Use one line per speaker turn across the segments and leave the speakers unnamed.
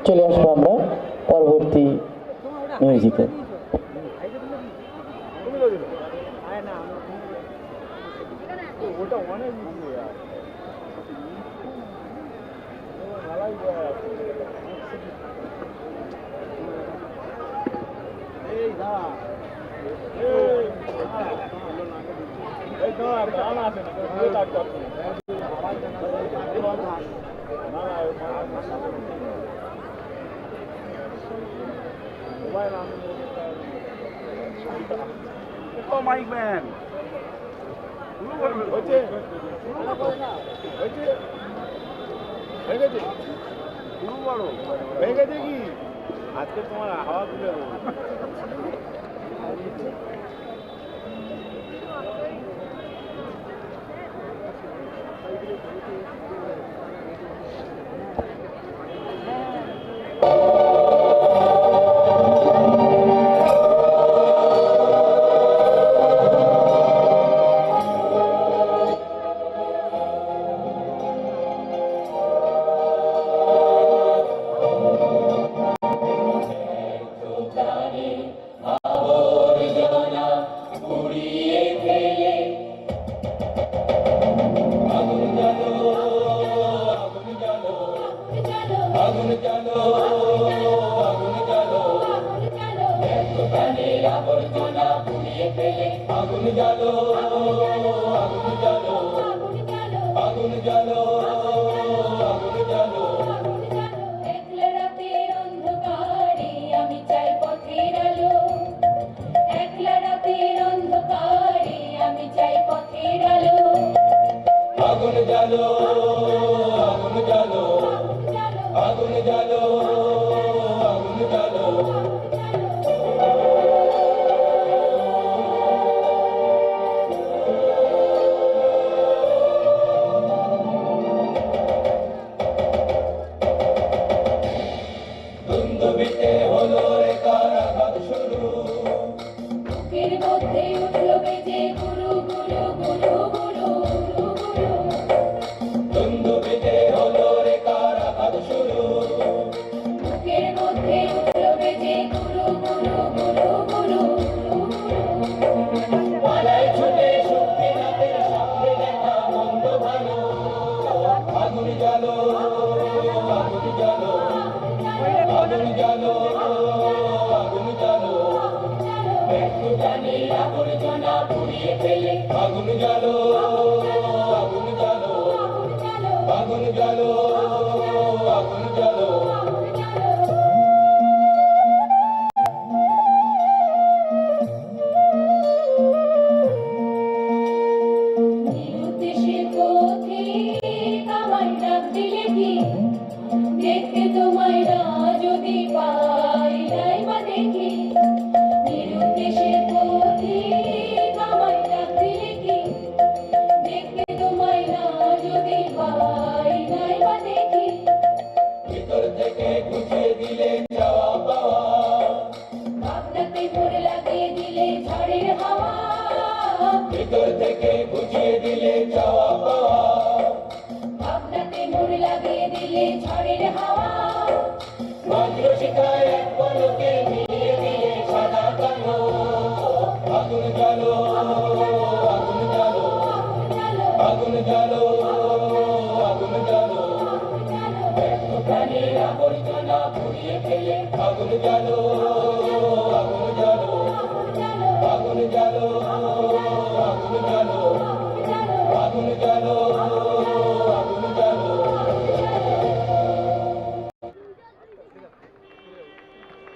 চলে আসবো আমরা পরবর্তী মিউজিকে।
মাইক ম্যান হয়ে গেছে কি আজকে তোমার হাওয়া তুলে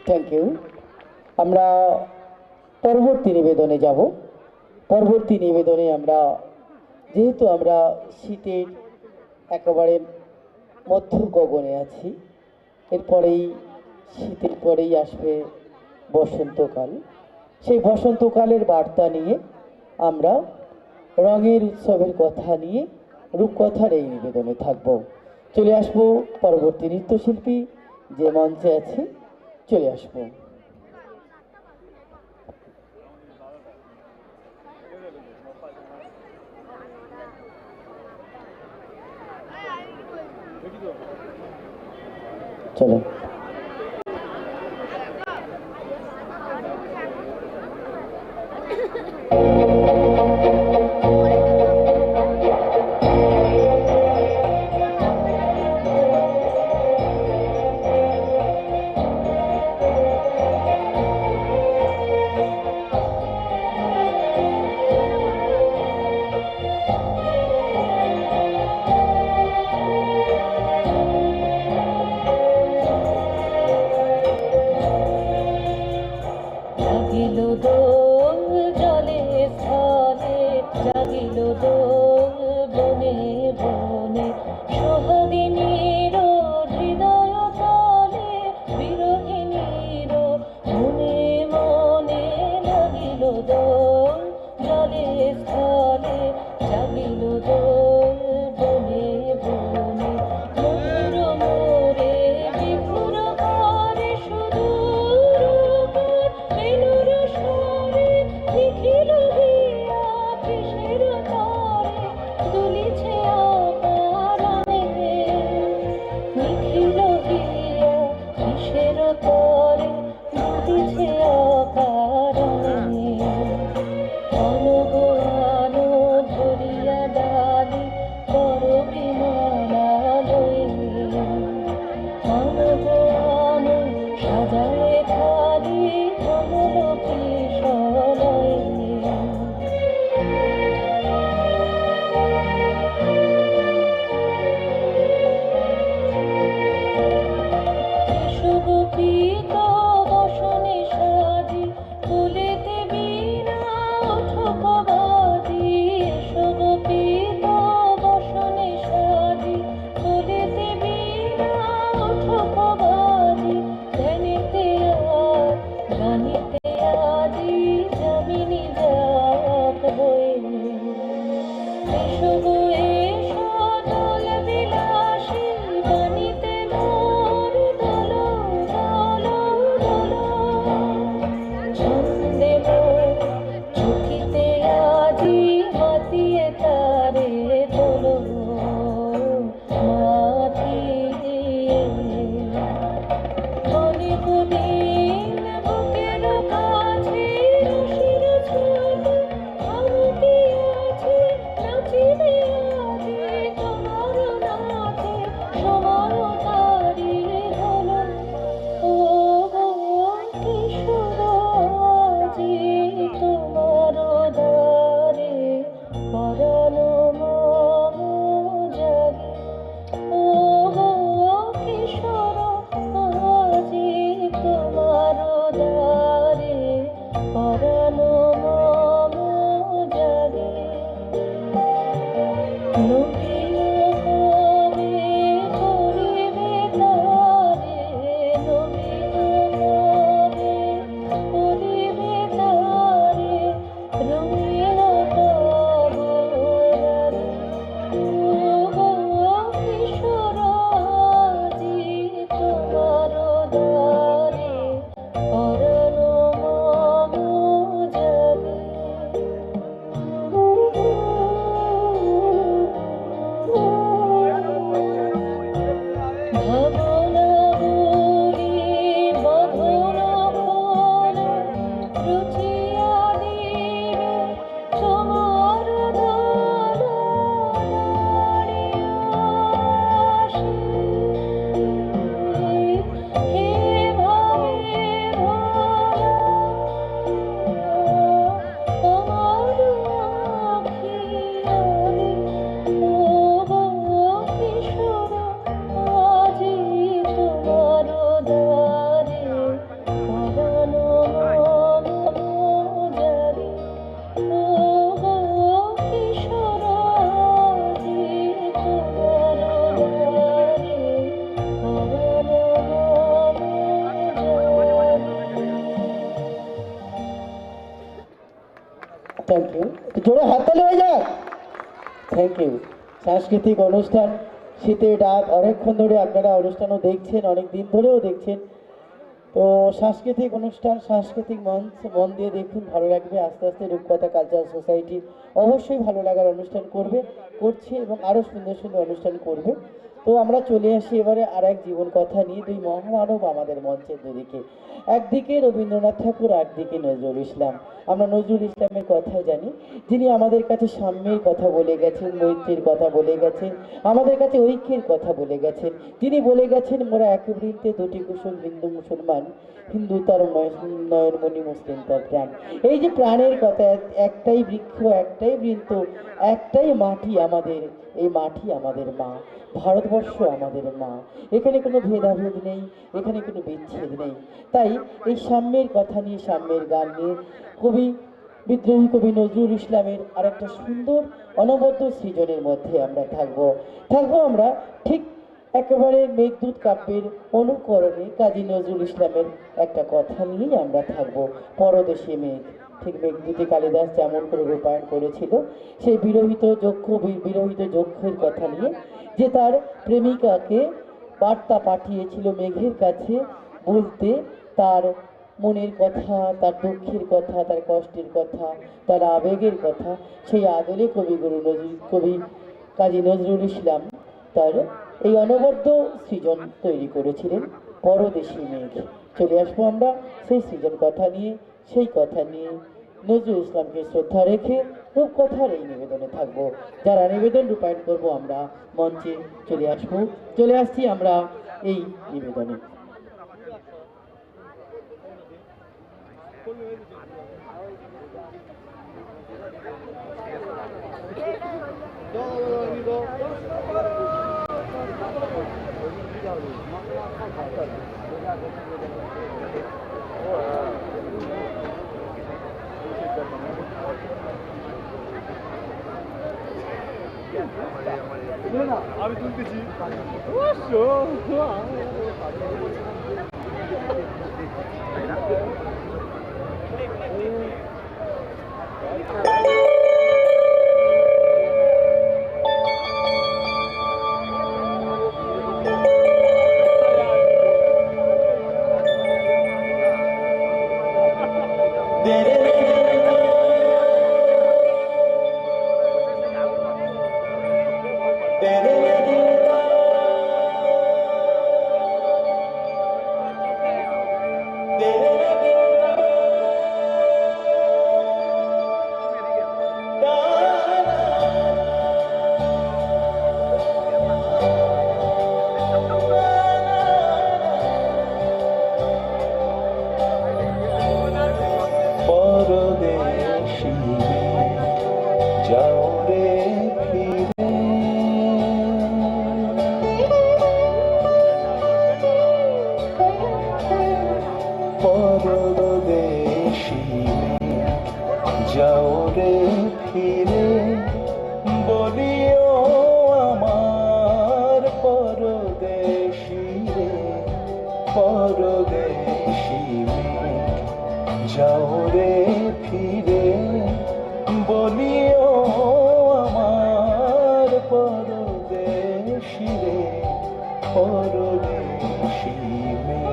থ্যাংক ইউ। আমরা পরবর্তী নিবেদনে যাব। পরবর্তী নিবেদনে আমরা যেহেতু আমরা শীতের একেবারে মধ্য গগনে আছি, এরপরেই শীতের পরেই আসবে বসন্তকাল। সেই বসন্তকালের বার্তা নিয়ে আমরা রঙের উৎসবের কথা নিয়ে রূপকথার এই নিবেদনে থাকব। চলে আসবো পরবর্তী নৃত্যশিল্পী যে মঞ্চে আছে, চলে আসবো।
চলো।
জাগিল দোল জলে স্থলে, জাগিল দোল বনে বনে, সোহাগিনীর হৃদয় তলে, বিরহিণীর মনে মনে। লাগিল দোল জলে স্থলে, জাগিল দোল বনে বনে, মধুর মোরে বিভোর করে সুদূর বেলুর স্বরে, নিখিল হিয়া কিসের তরে, দুলিছে অকারণে। নিখিল হিয়া কিসের তরে, দুলিছে অকারণে। অনুগানো ধরিয়া ডালি বড় বিমলালয়ে, অনুগানো সাজায় খালি কমল কিশলয়ে। সুগোপিত বসনে সাজি, কুলেতে বীণা উঠুক বাজি। সুগোপিত বসনে সাজি, কুলেতে বীণা উঠুক বাজি। ধ্যানেতে আর গানেতে আজি, যামিনী যাক বয়ে। এসো গো এসো দোল বিলাসী, বাণীতে মোর দোল দোল দোল। ছন্দে মোর চোখিতে আজি, মাতিয়ে তারে দোল মাতিয়ে। অনেক দিন বুকের কাছে রসির ছোট আমতি আছে, নাচিবে আজি তোমার নাচে, সময় তারি হলো। ও গো কিশোর আজি তোমার দ্বারে, পরাণ মম জাগে। ও গো কিশোর আজি তোমার দ্বারে, পরাণ মম জাগে। নবীন কবে করিবে তারে, নবীন কবে করিবে তারে, রঙিন তব রারে। ও গো কিশোর আজি তোমার দ্বারে, পরাণ মম জাগে। ভাবনা বলি মধুর ফল, রুচিয়া দিবে তোমার দোল নাড়িয়াসে। হে ভাবে ভরা আমার আখিয়ারে। ও গো কিশোর আজি তোমার দ্বারে, পরাণ মম জাগে। ও গো কিশোর আজি তোমার দ্বারে, পরাণ মম জাগে।
Thank you. জোরে হাততালি হয়ে যাক। Thank you. সাংস্কৃতিক অনুষ্ঠান শীতের ডাক, অনেকক্ষণ ধরে আপনারা অনুষ্ঠানও দেখছেন, অনেক দিন ধরেও দেখছেন। তো সাংস্কৃতিক অনুষ্ঠান, সাংস্কৃতিক মঞ্চ, মন দিয়ে দেখুন, ভালো লাগবে। আস্তে আস্তে রূপকথা কালচারাল সোসাইটি অবশ্যই ভালো লাগার অনুষ্ঠান করছে এবং আরও সুন্দর সুন্দর অনুষ্ঠান করবে। তো আমরা চলে আসি এবারে আর এক জীবন কথা নিয়ে। দুই মহামানব আমাদের মঞ্চের দুদিকে, একদিকে রবীন্দ্রনাথ ঠাকুর, একদিকে নজরুল ইসলাম। আমরা নজরুল ইসলামের কথা জানি, যিনি আমাদের কাছে সাম্যের কথা বলে গেছেন, মৈত্রীর কথা বলে গেছেন, আমাদের কাছে ঐক্যের কথা বলে গেছেন। তিনি বলে গেছেন, মোরা এক বৃন্তে দুটি কুসুম, হিন্দু মুসলমান, হিন্দু তার নয়নমণি, মুসলিম তার প্রাণ। এই যে প্রাণের কথা, একটাই বৃক্ষ, একটাই বৃন্ত, একটাই মাটি আমাদের, এই মাটি আমাদের মা, ভারতবর্ষ আমাদের মা। এখানে কোনো ভেদাভেদ নেই, এখানে কোনো বিচ্ছেদ নেই। তাই এই সাম্যের কথা নিয়ে, সাম্যের গান নিয়ে বিদ্রোহী কবি নজরুল ইসলামের আর একটা সুন্দর অনবদ্য সৃজনের মধ্যে আমরা থাকবো আমরা ঠিক একেবারে মেঘদূত কাব্যের অনুকরণে কাজী নজরুল ইসলামের একটা কথা নিয়েই আমরা থাকবো, পরদেশে মেঘ। ঠিক মেঘদূতে কালিদাস যেমন করে রূপায়ণ করেছিল সেই বিরহিত যক্ষের কথা নিয়ে, যে তার প্রেমিকাকে বার্তা পাঠিয়েছিল মেঘের কাছে বলতে তার মনের কথা, তার দুঃখের কথা, তার কষ্টের কথা, তার আবেগের কথা। সেই আদলে কবি কাজী নজরুল ইসলাম তার এই অনবদ্য সৃজন তৈরি করেছিলেন, পরদেশী মেঘ। চলে আসবো আমরা সেই সৃজন কথা নিয়ে, সেই কথা নিয়ে নজরুল ইসলামকে শ্রদ্ধা রেখে রূপকথার এই নিবেদনে থাকবো। যারা নিবেদন রূপায়ণ করবো আমরা মঞ্চে চলে আসছি আমরা এই নিবেদনে।
আমি তুলতেছি
যাও রে ফিরে, বলিও আমার পরদেশী রে, পরদেশী মেঘ। যাও রে ফিরে, বলিও আমার পরদেশী রে, পরদেশী মেঘ।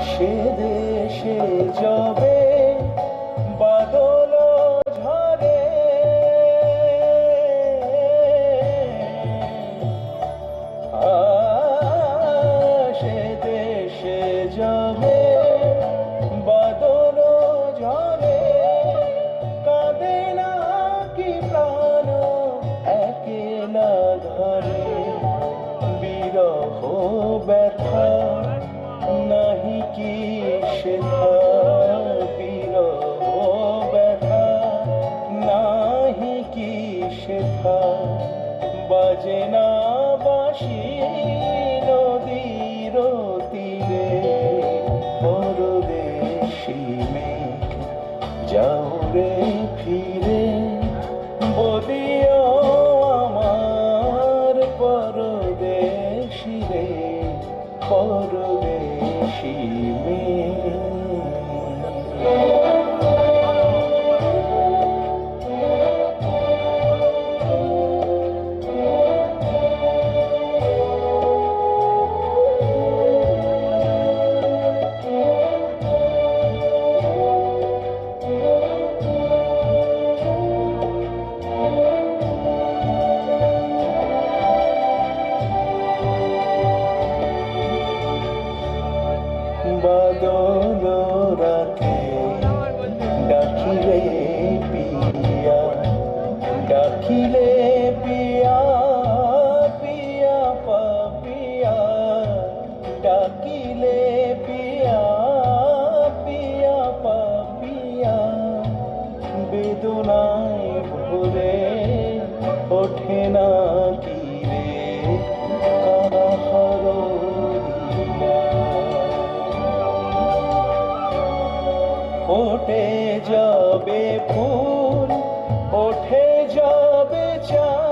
সে দেশে যাবে বাদল ঝরে, সে দেশে যাবে বাদল ঝরে, কাঁদে না কি প্রাণ একেলা ধরে, বিরহ ব্যথা নাহি কি সেথা, বিরহ ব্যথা নাহি কি সেথা, বাজে না বাঁশি নদীর তীরে, পরদেশী মেঘ। যাও রে ফিরে, পরদেশি মেয়ে। বাদল রাতে ডাকিলে পিয়া, ডাকিলে পিয়া, পিয়া পাপিয়া, ডাকিলে পিয়া, পিয়া পাপিয়া, বেদনায় ভরে ওঠে না কি রে কাহার ওঠে যাবে ফুল, ওঠে যাবে চাঁদ,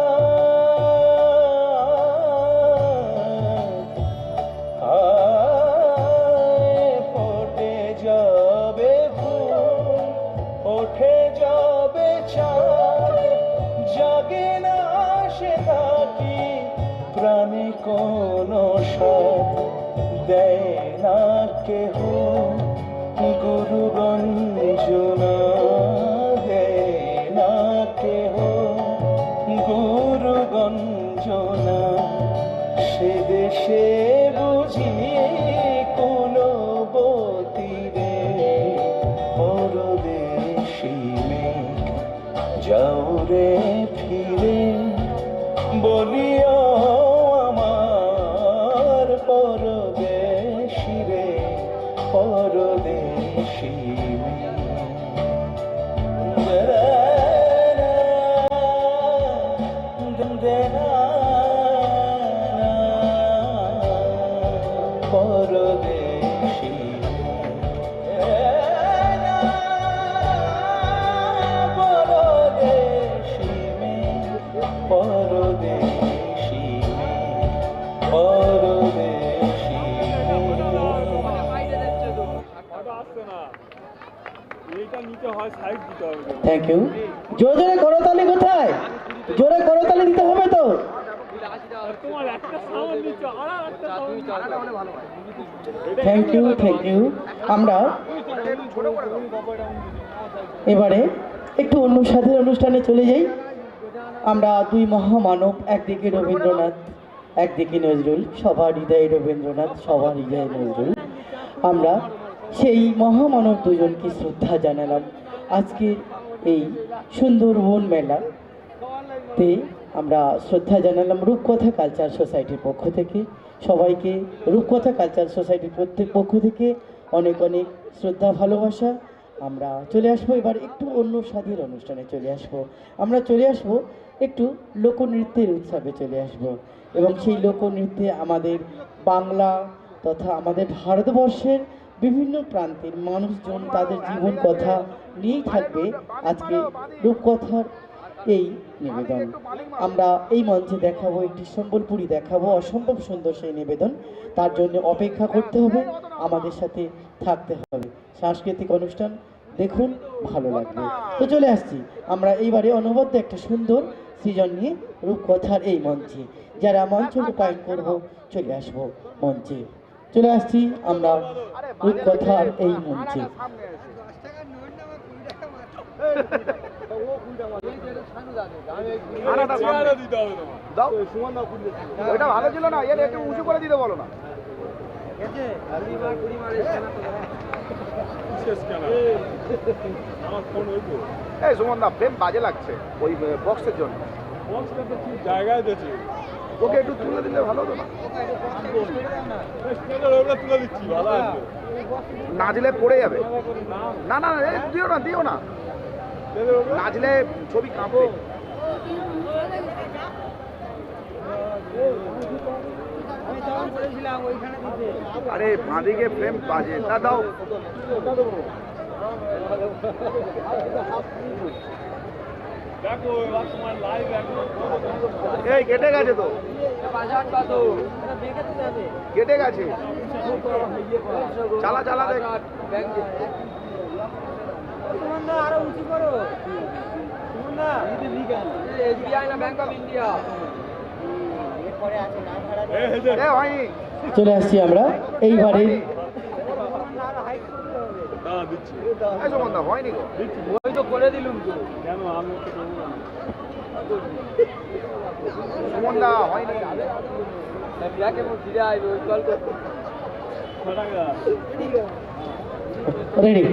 ফোটে যাবে ফুল, ওঠে যাবে চাঁদ, জাগে না সে থাকি প্রাণে কোনো সাথ দেয় না কেহ গুরু গঞ্জনা, দেয় না কেহ গুরু গঞ্জনা, সে দেশে বুঝি কুলবতী রে পরদেশি মেঘ, যাও রে ফিরে বলিও আমার পরদেশি রে পরদেশি পরদেশি পরদেশি পরদেশি পরদেশি
থ্যাংক ইউ। জোরে জোরে করতালি কোথায়? জোরে করতালি দিতে হবে তো। Thank you, thank you. আমরা এবারে একটু অন্য স্বাদের অনুষ্ঠানে চলে যাই। আমরা দুই মহামানব, একদিকে রবীন্দ্রনাথ, একদিকে নজরুল, সবার হৃদয়ে রবীন্দ্রনাথ, সবার হৃদয়ে নজরুল। আমরা সেই মহামানব দুজনকে শ্রদ্ধা জানালাম আজকের এই সুন্দরবন মেলাতে। আমরা শ্রদ্ধা জানালাম রূপকথা কালচার সোসাইটির পক্ষ থেকে। সবাইকে রূপকথা কালচার সোসাইটির পক্ষ থেকে অনেক অনেক শ্রদ্ধা, ভালোবাসা। আমরা চলে আসবো এবার একটু অন্য স্বাদের অনুষ্ঠানে চলে আসবো। আমরা চলে আসবো একটু লোকনৃত্যের উৎসবে চলে আসব, এবং সেই লোকনৃত্যে আমাদের বাংলা তথা আমাদের ভারতবর্ষের বিভিন্ন প্রান্তের মানুষজন তাদের জীবন কথা নিয়েই থাকবে আজকে রূপকথার এই নিবেদন। আমরা এই মঞ্চে দেখাবো একটি সম্বলপুরি দেখাবো, অসম্ভব সুন্দর সেই নিবেদন। তার জন্য অপেক্ষা করতে হবে, আমাদের সাথে থাকতে হবে। সাংস্কৃতিক অনুষ্ঠান দেখুন, ভালো লাগবে। তো চলে আসছি আমরা এইবারে অনবদ্য একটা সুন্দর সৃজন নিয়ে রূপকথার এই মঞ্চে। যারা মঞ্চ রূপায়ণ করব চলে আসবো মঞ্চে। চলে আসছি আমরা রূপকথার এই মঞ্চে।
ওইটা ভালো ছিল না, এর একটু উঁচু করে দিতে বলো না। এই সুমন দা, ফ্রেম বাজে লাগছে ওই বক্সের জন্য।
জায়গায় দিয়েছি,
ওকে একটু তুলে দিলে ভালো হতো না?
তুলে দিচ্ছি, ভালো আছে।
নাচলে পড়ে যাবে। না না না, দিও না দিও না, নাচলে ছবি কাঁপবে। আরে বাঁদিকে ফ্রেম বাজে, তা দাও। এই কেটে গেছে তো। কেটে গেছে, চালা চালা দেখ। এ হয়নি,
চলে আসছি আমরা এইবারে
না দিচ্ছি
এই সুমন দা হয়নি গো।
কেন আমি একটু করবো না?
সুমন দা হয়নি।
ছ টাকা
রেডি